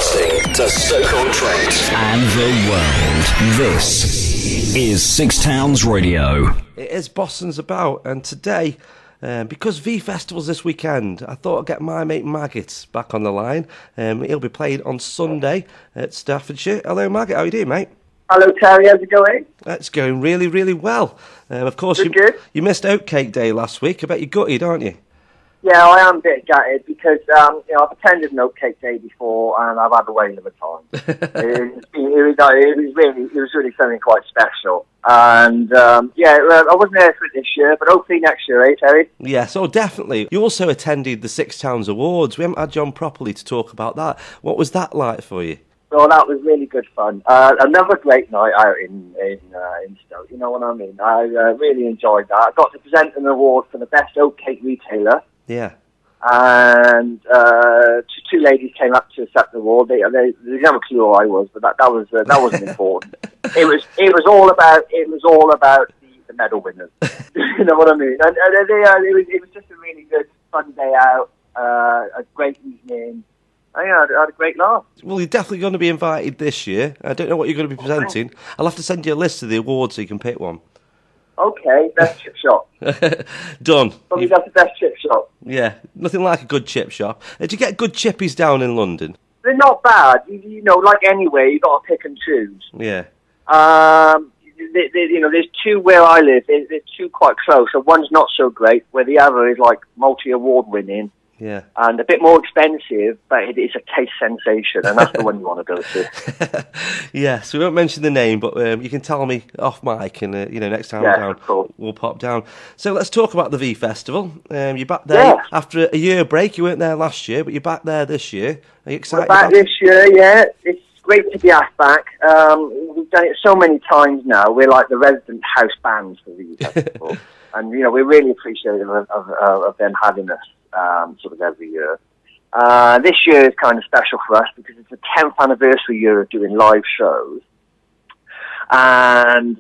Broadcasting to Stoke-on-Trent and the world. This is Six Towns Radio. It is Bossons about, and today, because V Festival's this weekend, I thought I'd get my mate Maggot back on the line. He'll be playing on Sunday at Staffordshire. Hello Maggot, how are you doing, mate? Hello Terry, how's it going? It's going really, really well. Of course, you missed Oatcake Day last week. I bet you're gutted, aren't you? Yeah, I am a bit gutted because I've attended an Oatcake Day before and I've had a whale of a time. it was really something quite special. And I wasn't there for it this year, but hopefully next year, eh, Terry? Yeah, so definitely. You also attended the Six Towns Awards. We haven't had you on properly to talk about that. What was that like for you? Well, that was really good fun. Another great night out in Stoke. You know what I mean? I really enjoyed that. I got to present an award for the best oatcake retailer. Yeah. And two ladies came up to accept the award. They didn't have a clue who I was, but that wasn't important. It was all about the medal winners. You know what I mean? And it was just a really good fun day out. A great evening. I had a great laugh. Well, you're definitely going to be invited this year. I don't know what you're going to be presenting. Okay. I'll have to send you a list of the awards so you can pick one. Okay, best chip shop. Done. Probably got the best chip shop. Yeah, nothing like a good chip shop. Did you get good chippies down in London? They're not bad. You know, like anywhere, you got to pick and choose. Yeah. There's two where I live. There's two quite close. So one's not so great, where the other is like multi-award winning. Yeah. And a bit more expensive, but it is a taste sensation, and that's the one you want to go to. Yeah, so we won't mention the name, but you can tell me off mic, and next time down, cool. We'll pop down. So let's talk about the V Festival. You're back there after a year break. You weren't there last year, but you're back there this year. Are you excited? We're back this year, yeah. It's great to be asked back. We've done it so many times now. We're like the resident house band for the V Festival, and we're really appreciative of them having us. Sort of every year. This year is kind of special for us because it's the 10th anniversary year of doing live shows. And,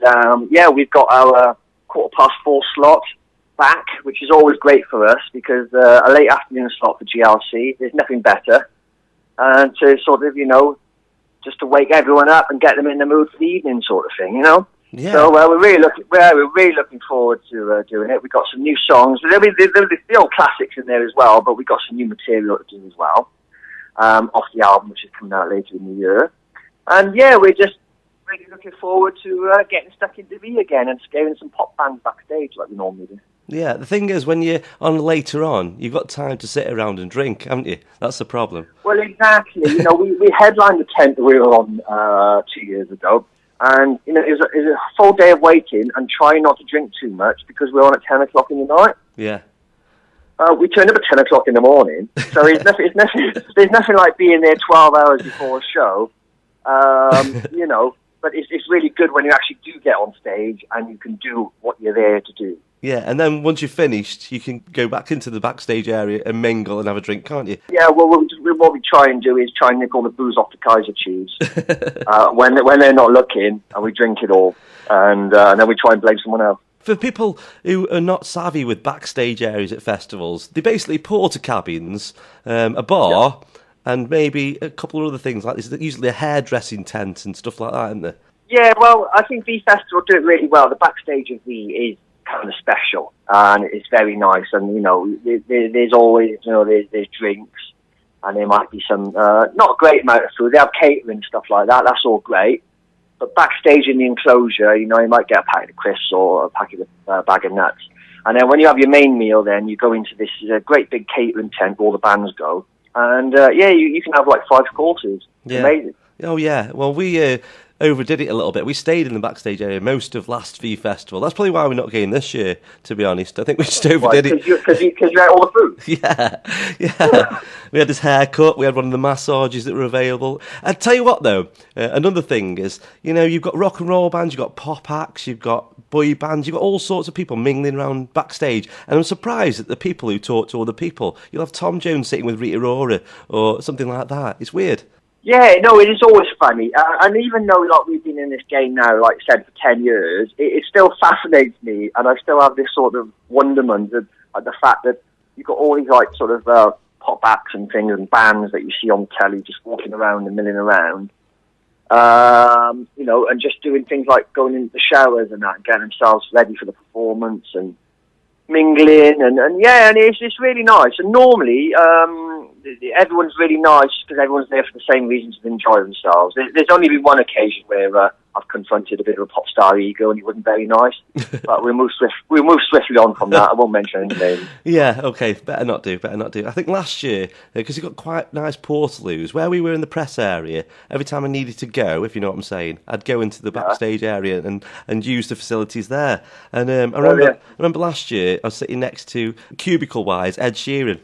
we've got our 4:15 slot back, which is always great for us because a late afternoon slot for GLC, there's nothing better. And to sort of, just to wake everyone up and get them in the mood for the evening sort of thing, Yeah. So we're really looking forward to doing it. We've got some new songs. There'll be the old classics in there as well, but we've got some new material to do as well off the album, which is coming out later in the year. And we're just really looking forward to getting stuck into V again and scaring some pop bands backstage like we normally do. Yeah, the thing is, when you're on later on, you've got time to sit around and drink, haven't you? That's the problem. Well, exactly. We headlined the tent that we were on 2 years ago. And, it was a full day of waiting and trying not to drink too much because we're on at 10 o'clock in the night. Yeah. We turned up at 10 o'clock in the morning, so there's nothing like being there 12 hours before a show, but it's really good when you actually do get on stage and you can do what you're there to do. Yeah, and then once you're finished, you can go back into the backstage area and mingle and have a drink, can't you? Yeah, well, what we try and do is try and nick all the booze off the Kaiser Chiefs when they're not looking, and we drink it all, and then we try and blame someone else. For people who are not savvy with backstage areas at festivals, they basically porta cabins, a bar, and maybe a couple of other things like this. Usually a hairdressing tent and stuff like that, isn't there? Yeah, well, I think V Festival do it really well. The backstage of V is kind of special, and it's very nice. And there's always there's drinks, and there might be some not a great amount of food. They have catering stuff like that. That's all great. But backstage in the enclosure, you might get a packet of crisps or a bag of nuts. And then when you have your main meal, then you go into this great big catering tent where all the bands go. And you can have like 5 courses. It's amazing. Oh yeah. Well, we overdid it a little bit. We stayed in the backstage area most of last V Festival. That's probably why we're not going this year, to be honest. I think we just overdid it. Because you had all the food? Yeah. We had this haircut. We had one of the massages that were available. I'd tell you what, though, another thing is, you've got rock and roll bands, you've got pop acts, you've got boy bands, you've got all sorts of people mingling around backstage. And I'm surprised at the people who talk to other people. You'll have Tom Jones sitting with Rita Ora or something like that. It's weird. Yeah, no, it is always funny. And even though we've been in this game now, like I said, for 10 years, it still fascinates me, and I still have this sort of wonderment at the fact that you've got all these pop acts and things and bands that you see on telly just walking around and milling around. You know, and just doing things like going into the showers and that, and getting themselves ready for the performance and mingling and it's really nice. And normally, everyone's really nice because everyone's there for the same reasons to enjoy themselves. There's only been one occasion where I've confronted a bit of a pop star ego and he wasn't very nice, but we'll move swiftly on from that. I won't mention any names. Yeah, okay, better not do. I think last year, because you got quite nice portaloos, where we were in the press area, every time I needed to go, if you know what I'm saying, I'd go into the backstage area and use the facilities there. And I remember last year, I was sitting next to, cubicle-wise, Ed Sheeran.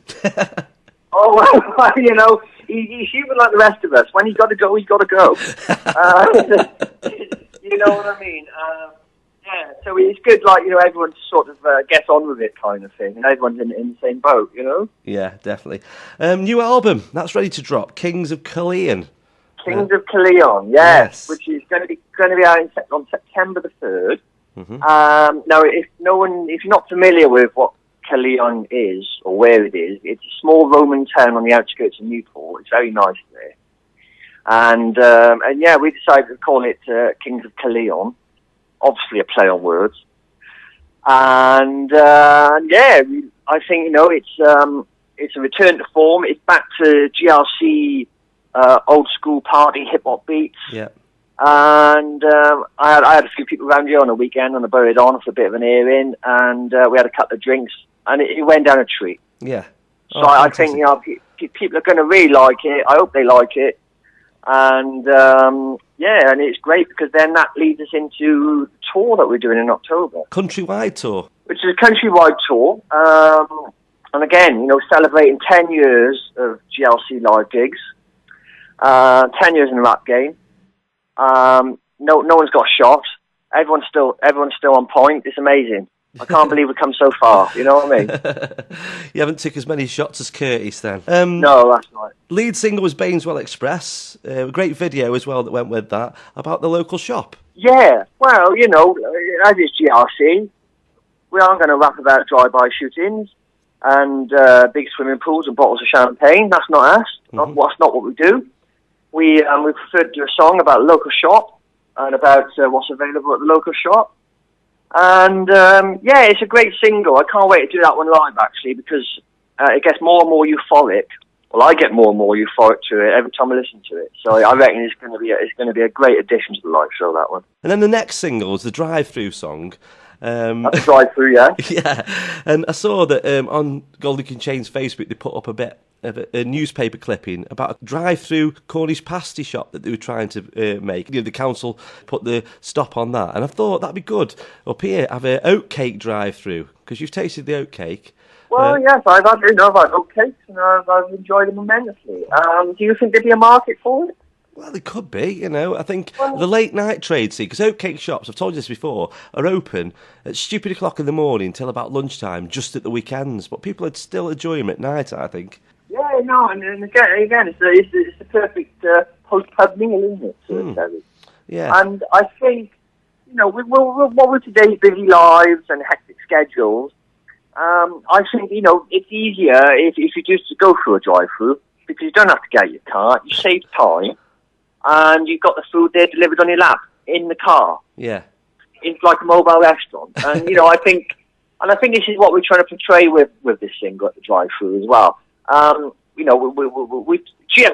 Oh, well, you know, he's human like the rest of us. When he's got to go, he's got to go. You know what I mean? Yeah, so it's good, like, you know, everyone sort of gets on with it kind of thing, and everyone's in the same boat, you know? Yeah, definitely. New album, that's ready to drop, Kings of Carleon. Kings of Carleon, yes, which is going to be out on September the 3rd. Mm-hmm. Now, if you're not familiar with what Carleon is, or where it is, it's a small Roman town on the outskirts of Newport. It's very nice there. And yeah, we decided to call it Kings of Carleon. Obviously a play on words. And yeah, I think, you know, it's a return to form. It's back to GLC old school party hip hop beats. Yeah. And I had a few people around here on a weekend on a buried on for a bit of an airing, and we had a couple of drinks, and it went down a treat. Yeah. So I think, you know, people are going to really like it. I hope they like it. And yeah, and it's great because then that leads us into the tour that we're doing in October. Countrywide tour. Which is a countrywide tour. And again, you know, celebrating 10 years of GLC live gigs. 10 years in the rap game. No one's got shot. Everyone's still on point. It's amazing. I can't believe we've come so far. You know what I mean? You haven't took as many shots as Curtis then. No, that's right. Lead single was Baineswell Express. A great video as well that went with that about the local shop. Yeah, well, you know, as is GRC, we aren't going to rap about drive-by shootings and big swimming pools and bottles of champagne. That's not us. Mm-hmm. That's not what we do. We prefer to do a song about a local shop and about what's available at the local shop. And yeah, it's a great single. I can't wait to do that one live, actually, because it gets more and more euphoric. Well, I get more and more euphoric to it every time I listen to it. So I reckon it's going to be a great addition to the live show, that one. And then the next single is the Drive-Through song. That's a Drive-Through, yeah. Yeah, and I saw that on Goldie Lookin Chain's Facebook they put up a bit of a newspaper clipping about a drive-through Cornish pasty shop that they were trying to make. You know, the council put the stop on that, and I thought that'd be good up here, have an oatcake drive-through, because you've tasted the oatcake. Well, yes, I've had oatcakes, and I've enjoyed them immensely. Do you think there'd be a market for it? Well, there could be, you know. I think the late night trade scene, because oatcake shops, I've told you this before, are open at stupid o'clock in the morning till about lunchtime, just at the weekends. But people would still enjoy them at night, I think. Yeah, no, and again, it's the perfect post-pub meal, isn't it? Terry? Yeah. And I think, you know, what with today's busy lives and hectic schedules, I think, you know, it's easier if you just go through a drive-through, because you don't have to get out your car, you save time, and you've got the food there delivered on your lap, in the car. Yeah. It's like a mobile restaurant. And, you know, I think this is what we're trying to portray with this single at the drive-through as well. You know, we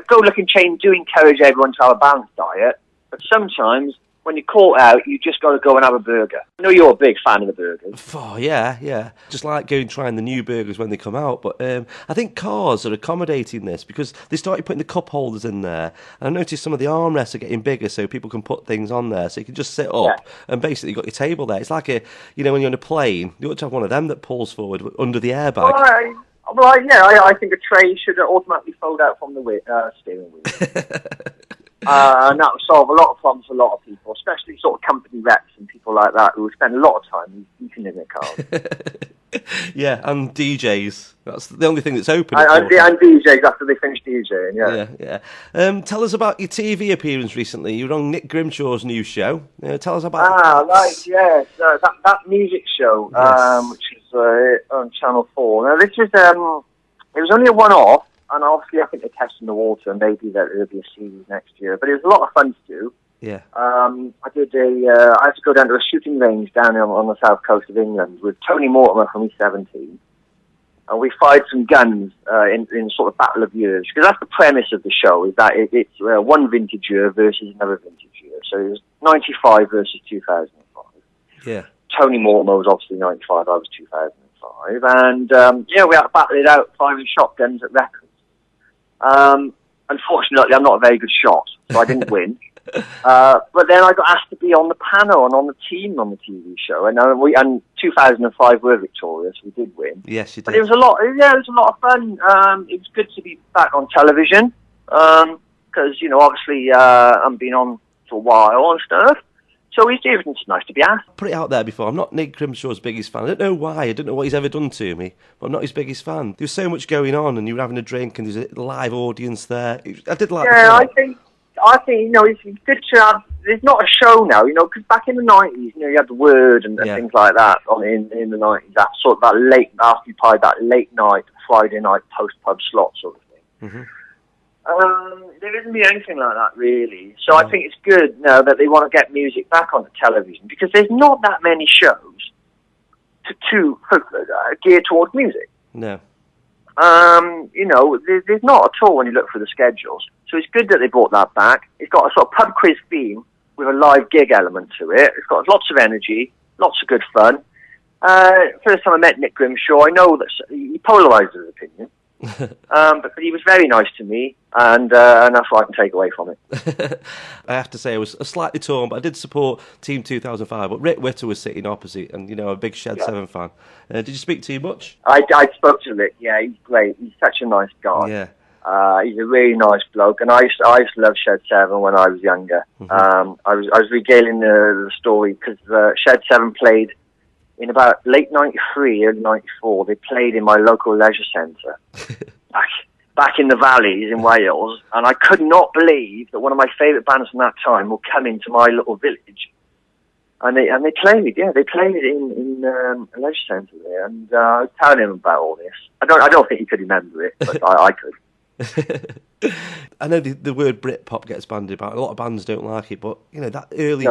Goldie Lookin Chain do encourage everyone to have a balanced diet, but sometimes when you're caught out, you just got to go and have a burger. I know you're a big fan of the burgers. Oh, yeah. Just like going trying the new burgers when they come out. But I think cars are accommodating this because they started putting the cup holders in there. And I noticed some of the armrests are getting bigger so people can put things on there. So you can just sit up and basically you've got your table there. It's like when you're on a plane, you ought to have one of them that pulls forward under the airbag. Well, I think a tray should automatically fold out from the steering wheel. And that would solve a lot of problems for a lot of people, especially sort of company reps and people like that who spend a lot of time eating in their cars. Yeah, and DJs. That's the only thing that's open. And DJs after they finish DJing, yeah. Tell us about your TV appearance recently. You were on Nick Grimshaw's new show. Tell us about right, yes. That music show, which is on Channel 4. Now, this is, it was only a one-off. and obviously I think they're testing the water, and maybe there'll be a series next year. But it was a lot of fun to do. Yeah. I had to go down to a shooting range down on the south coast of England with Tony Mortimer from E17. And we fired some guns in sort of battle of years, because that's the premise of the show, is that it's one vintage year versus another vintage year. So it was 95 versus 2005. Yeah. Tony Mortimer was obviously 95, I was 2005. And, we had to battle it out firing shotguns at records. Unfortunately, I'm not a very good shot, so I didn't win. But then I got asked to be on the panel and on the team on the TV show, and 2005 were victorious. We did win. Yes, you did. But it was a lot. Yeah, it was a lot of fun. It was good to be back on television because obviously I haven't been on for a while and stuff. So it's nice to be asked. Put it out there before. I'm not Nick Grimshaw's biggest fan. I don't know why. I don't know what he's ever done to me, but I'm not his biggest fan. There was so much going on, and you were having a drink, and there's a live audience there. I did like. Yeah, I think it's good to have. There's not a show now, because back in the 90s, you had the Word and things like that in the 90s. That sort of that late, occupied that late night, Friday night post pub slot sort of thing. Mm-hmm. There isn't anything like that really. So I think it's good now that they want to get music back onto television, because there's not that many shows geared towards music. No. There's not at all when you look for the schedules. So it's good that they brought that back. It's got a sort of pub quiz theme with a live gig element to it. It's got lots of energy, lots of good fun. First time I met Nick Grimshaw, I know that he polarised his opinion. But he was very nice to me, and that's what I can take away from it. I have to say I was slightly torn, but I did support Team 2005. But Rick Witter was sitting opposite, and a big Shed 7 fan. Did you speak to him much? I spoke to Rick. Yeah, he's great. He's such a nice guy. Yeah. He's a really nice bloke, and I used to love Shed 7 when I was younger. Mm-hmm. I was regaling the story because Shed 7 played in about late 93, early 94, they played in my local leisure centre back in the valleys in Wales, and I could not believe that one of my favourite bands from that time would come into my little village. And they played in a leisure centre there, and I was telling him about all this. I don't think he could remember it, but I could. I know the word Britpop gets bandied about. A lot of bands don't like it, but that early,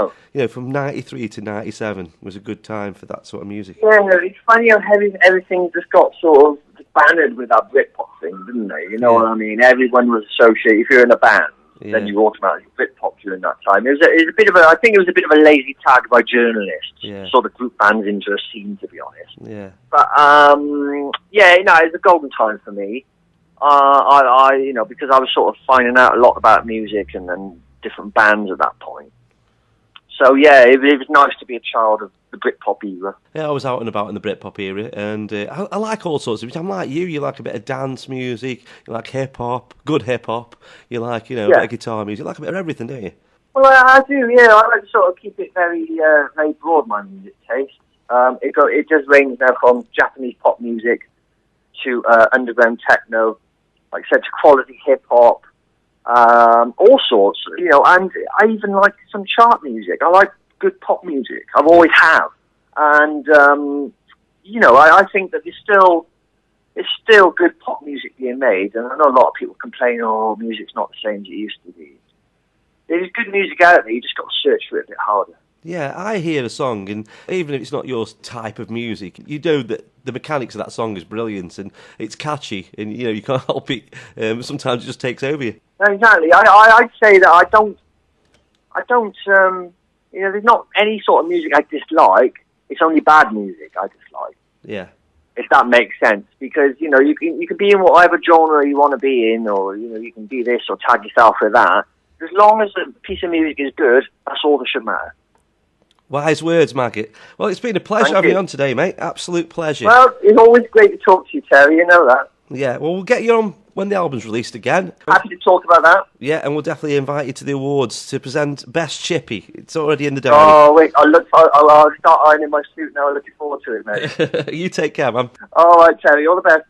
from 93 to 97 was a good time for that sort of music. Yeah, it's funny how everything just got sort of bannered with that Britpop thing, didn't they? You know what I mean? Everyone was associated. If you're in a band, then you automatically Britpop during that time. It was a bit of I think it was a bit of a lazy tag by journalists, sort of group bands into a scene, to be honest. Yeah. But it was a golden time for me. Because I was sort of finding out a lot about music and different bands at that point. So it was nice to be a child of the Britpop era. Yeah, I was out and about in the Britpop era, and I like all sorts of music. I'm like you. You like a bit of dance music. You like hip hop, good hip hop. You like a bit of guitar music. You like a bit of everything, don't you? Well, I do. Yeah, I like to sort of keep it very very broad, my music taste. It just ranges now from Japanese pop music to underground techno. Like I said, to quality hip-hop, all sorts, and I even like some chart music. I like good pop music. I've always have. And, I think that there's still good pop music being made, and I know a lot of people complain, music's not the same as it used to be. There's good music out there, you just got to search for it a bit harder. Yeah, I hear a song, and even if it's not your type of music, you know that the mechanics of that song is brilliant, and it's catchy, and you can't help it. Sometimes it just takes over you. Exactly. I'd say that I don't. There's not any sort of music I dislike. It's only bad music I dislike. Yeah. If that makes sense, because you can be in whatever genre you want to be in, or you can be this or tag yourself with that. As long as the piece of music is good, that's all that should matter. Wise words, Maggot. Well, it's been a pleasure having you on today, mate. Absolute pleasure. Well, it's always great to talk to you, Terry. You know that. Yeah, well, we'll get you on when the album's released again. Happy to talk about that. Yeah, and we'll definitely invite you to the awards to present Best Chippy. It's already in the diary. Oh, wait, I'll start ironing my suit now. I'm looking forward to it, mate. You take care, man. All right, Terry. All the best.